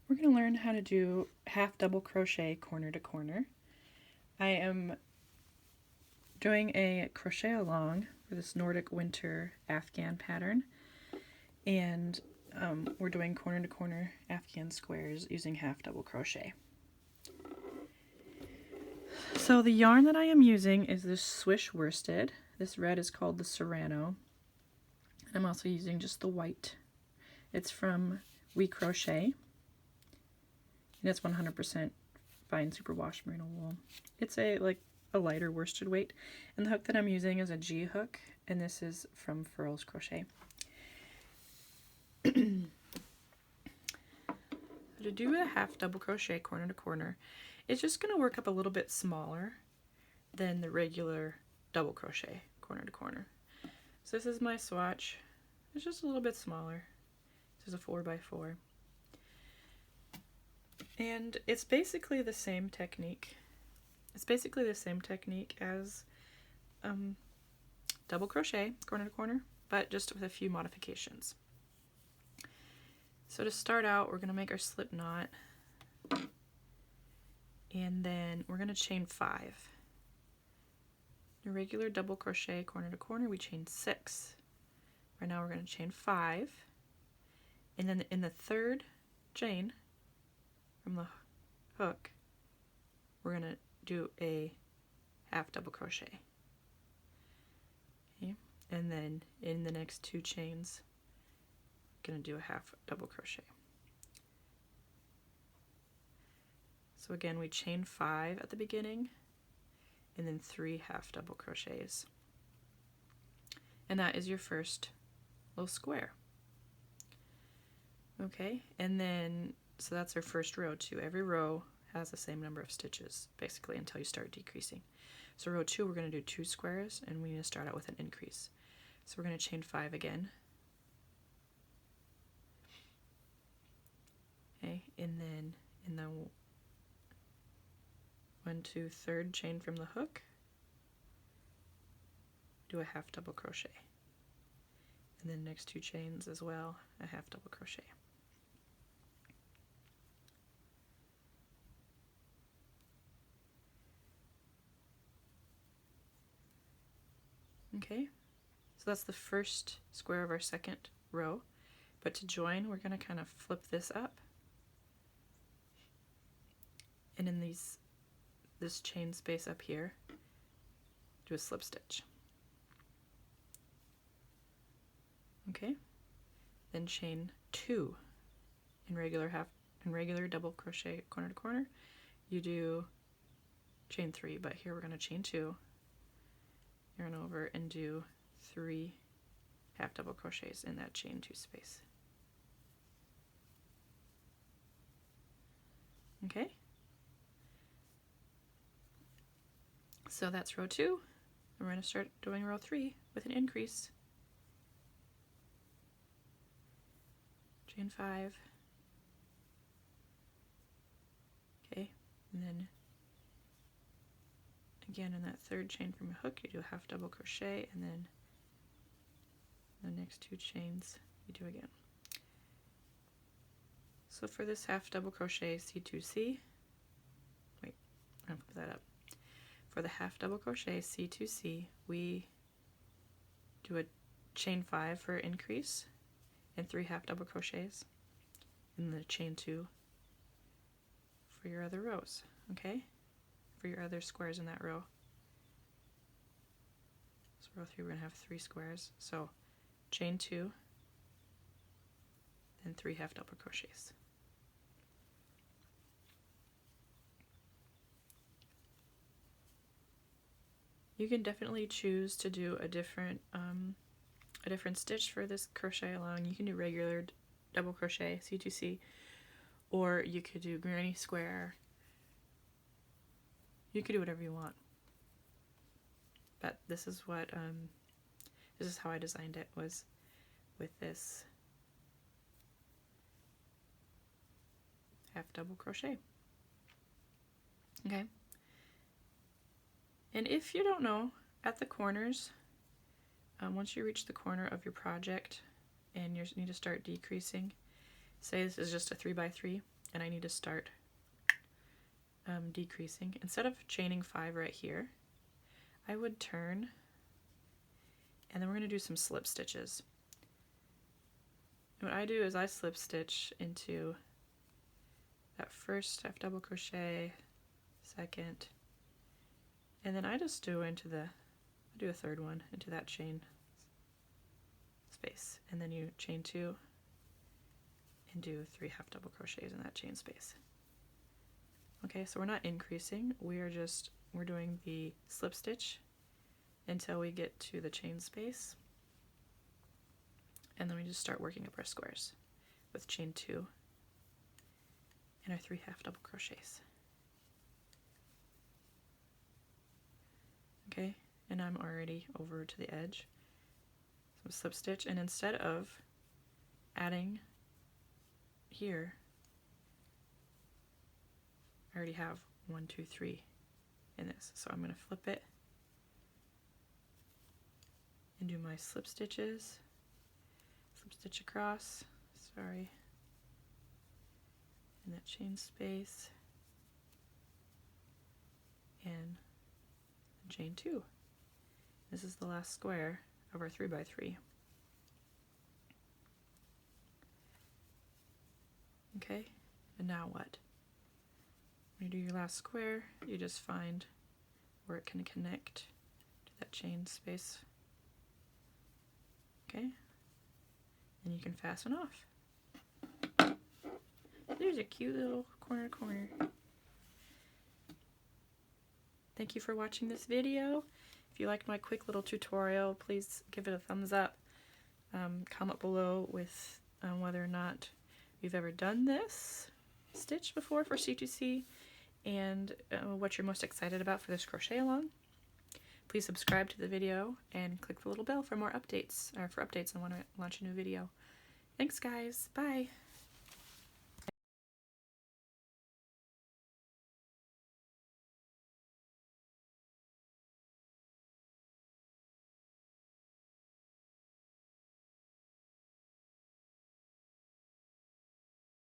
we're going to learn how to do half double crochet corner to corner. I am doing a crochet along for this Nordic winter Afghan pattern, and we're doing corner to corner Afghan squares using half double crochet. So the yarn that I am using is this Swiss worsted. This red is called the Serrano. I'm also using just the white. It's from We Crochet, and it's 100% fine superwash merino wool. It's a lighter worsted weight, and the hook that I'm using is a G hook, and this is from Furls Crochet. To do a half double crochet corner to corner, it's just going to work up a little bit smaller than the regular double crochet corner to corner. So this is my swatch. It's just a little bit smaller. This is a 4x4. And it's basically the same technique. It's basically the same technique as double crochet corner to corner, but just with a few modifications. So to start out, we're going to make our slip knot, and then we're going to chain 5. In a regular double crochet corner to corner, we chain 6. Right now we're going to chain 5, and then in the third chain from the hook, we're going to do a half double crochet. Okay? And then in the next 2 chains, going to do a half double crochet. So again, we chain 5 at the beginning, and then 3 half double crochets. And that is your first little square. Okay, and then, so that's our first row too. Every row has the same number of stitches, basically, until you start decreasing. So row 2, we're going to do 2 squares, and we need to start out with an increase. So we're going to chain 5 again. Okay, and then in the 1, 2, 3rd chain from the hook, do a half double crochet. And then next 2 chains as well, a half double crochet. Okay, so that's the first square of our second row. But to join, we're going to kind of flip this up. And in this chain space up here, do a slip stitch. Okay, then chain 2 in regular double crochet corner to corner. You do chain 3, but here we're going to chain 2, yarn over, and do 3 half double crochets in that chain 2 space. Okay. So that's row 2, and we're going to start doing row 3 with an increase. Chain 5. Okay, and then again in that 3rd chain from a hook, you do a half double crochet, and then the next 2 chains you do again. So for this half double crochet C2C, wait, I'm going to put that up. For the half double crochet C2C, we do a chain 5 for increase and 3 half double crochets, and then a chain 2 for your other rows, okay? For your other squares in that row. So row 3, we're going to have 3 squares. So chain 2, then 3 half double crochets. You can definitely choose to do a different stitch for this crochet along. You can do regular double crochet C2C, or you could do granny square. You could do whatever you want. But this is what this is how I designed it, was with this half double crochet. Okay. And if you don't know, at the corners, once you reach the corner of your project and you need to start decreasing, say this is just a 3x3, and I need to start decreasing. Instead of chaining 5 right here, I would turn, and then we're going to do some slip stitches. And what I do is I slip stitch into that first half double crochet, second, and then I just do into the, I do a third one into that chain space, and then you chain 2 and do 3 half double crochets in that chain space. Okay, so we're not increasing, we're doing the slip stitch until we get to the chain space, and then we just start working up our squares with chain 2 and our 3 half double crochets. Okay, and I'm already over to the edge. So slip stitch, and instead of adding here, I already have 1, 2, 3 in this. So I'm going to flip it and do my slip stitches, slip stitch across, sorry, in that chain space, and chain 2. This is the last square of our 3x3. Okay, and now what? When you do your last square, you just find where it can connect to that chain space. Okay, and you can fasten off. There's a cute little corner. Thank you for watching this video. If you liked my quick little tutorial, please give it a thumbs up. Comment below with whether or not you've ever done this stitch before for C2C, and what you're most excited about for this crochet along. Please subscribe to the video and click the little bell for more updates, or for updates on when I launch a new video. Thanks guys, bye!